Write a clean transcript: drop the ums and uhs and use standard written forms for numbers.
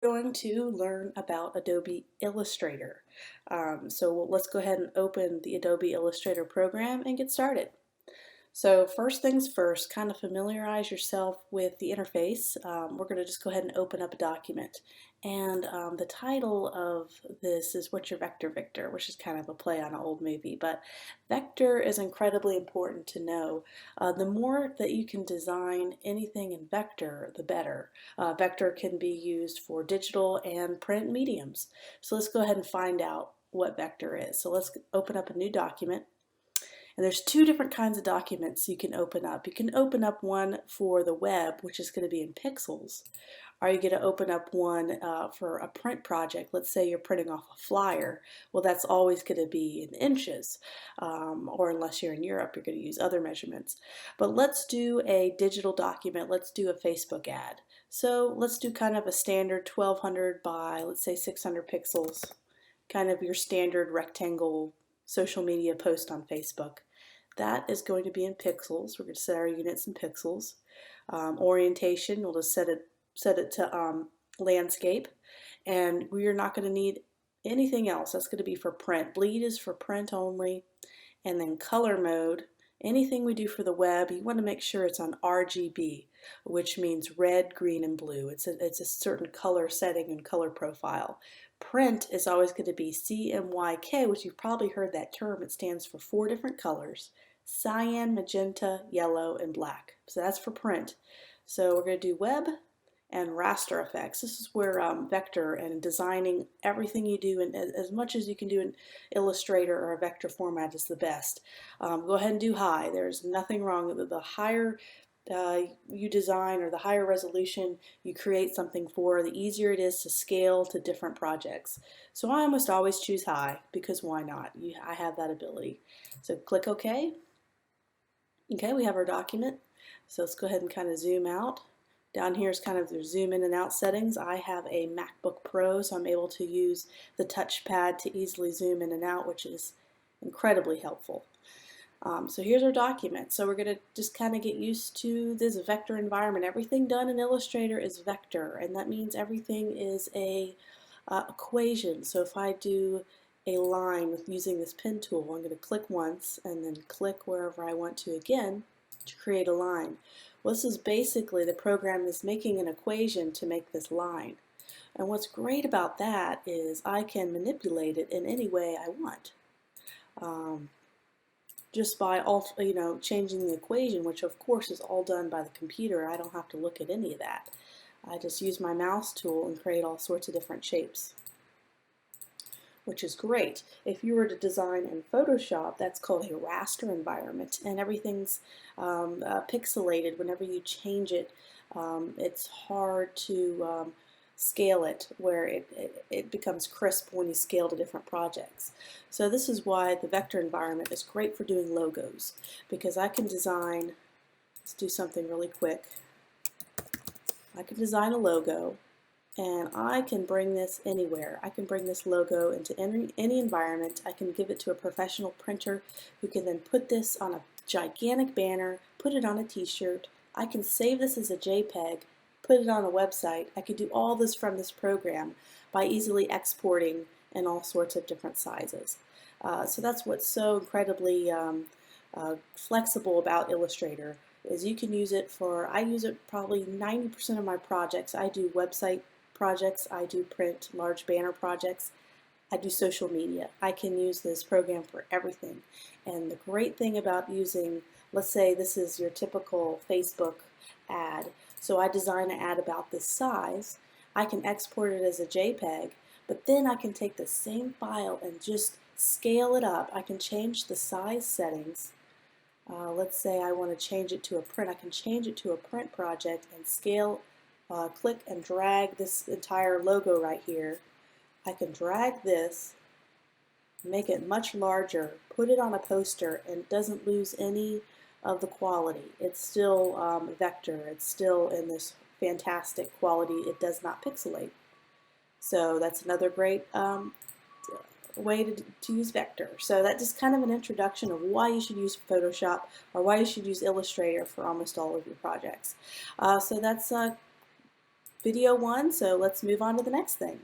Going to learn about Adobe Illustrator. So let's go ahead and open the Adobe Illustrator program and get started. So first things first, kind of familiarize yourself with the interface. We're going to just go ahead and open up a document. And the title of this is What's Your Vector, Victor, which is kind of a play on an old movie. But vector is incredibly important to know. The more that you can design anything in vector, the better. Vector can be used for digital and print mediums. So let's go ahead and find out what vector is. So let's open up a new document. And there's two different kinds of documents you can open up. You can open up one for the web, which is going to be in pixels. Are you going to open up one for a print project? Let's say you're printing off a flyer. Well, that's always going to be in inches, or unless you're in Europe, you're going to use other measurements. But let's do a digital document. Let's do a Facebook ad. So let's do kind of a standard 1200 by, let's say 600 pixels, kind of your standard rectangle social media post on Facebook. That is going to be in pixels. We're going to set our units in pixels. Orientation, we'll just set it to landscape, and we are not going to need anything else. That's going to be for print. Bleed is for print only, and then color mode. Anything we do for the web, you want to make sure it's on RGB, which means red, green, and blue. It's a certain color setting and color profile. Print is always going to be CMYK, which you've probably heard that term. It stands for 4 different colors: cyan, magenta, yellow, and black. So that's for print. So we're going to do web and raster effects. This is where vector and designing everything you do, and as much as you can do in Illustrator or a vector format is the best. Go ahead and do high. There's nothing wrong with the higher you design or the higher resolution you create something for, the easier it is to scale to different projects. So I almost always choose high because why not? I have that ability. So click OK. Okay, we have our document. So let's go ahead and kind of zoom out. Down here is kind of the zoom in and out settings. I have a MacBook Pro, so I'm able to use the touchpad to easily zoom in and out, which is incredibly helpful. So here's our document. So we're going to just kind of get used to this vector environment. Everything done in Illustrator is vector, and that means everything is a equation. So if I do a line with using this pen tool, I'm going to click once and then click wherever I want to again to create a line. Well, this is basically the program is making an equation to make this line. And what's great about that is I can manipulate it in any way I want. Just by changing the equation, which of course is all done by the computer. I don't have to look at any of that. I just use my mouse tool and create all sorts of different shapes, which is great. If you were to design in Photoshop, that's called a raster environment, and everything's pixelated. Whenever you change it, it's hard to scale it where it becomes crisp when you scale to different projects. So this is why the vector environment is great for doing logos, because I can design, let's do something really quick. I can design a logo, and I can bring this anywhere. I can bring this logo into any environment. I can give it to a professional printer who can then put this on a gigantic banner, put it on a t-shirt. I can save this as a JPEG, put it on a website. I could do all this from this program by easily exporting in all sorts of different sizes. So that's what's so incredibly flexible about Illustrator, is you can use it for, I use it probably 90% of my projects. I do website projects, I do print large banner projects, I do social media. I can use this program for everything. And the great thing about using, let's say this is your typical Facebook ad. So I design an ad about this size. I can export it as a JPEG, but then I can take the same file and just scale it up. I can change the size settings. Let's say I want to change it to a print. I can change it to a print project and scale, click and drag this entire logo right here. I can drag this, make it much larger, put it on a poster, and it doesn't lose any of the quality. It's still vector. It's still in this fantastic quality. It does not pixelate. So that's another great way to use vector. So that's just kind of an introduction of why you should use Photoshop or why you should use Illustrator for almost all of your projects. So that's video one, so let's move on to the next thing.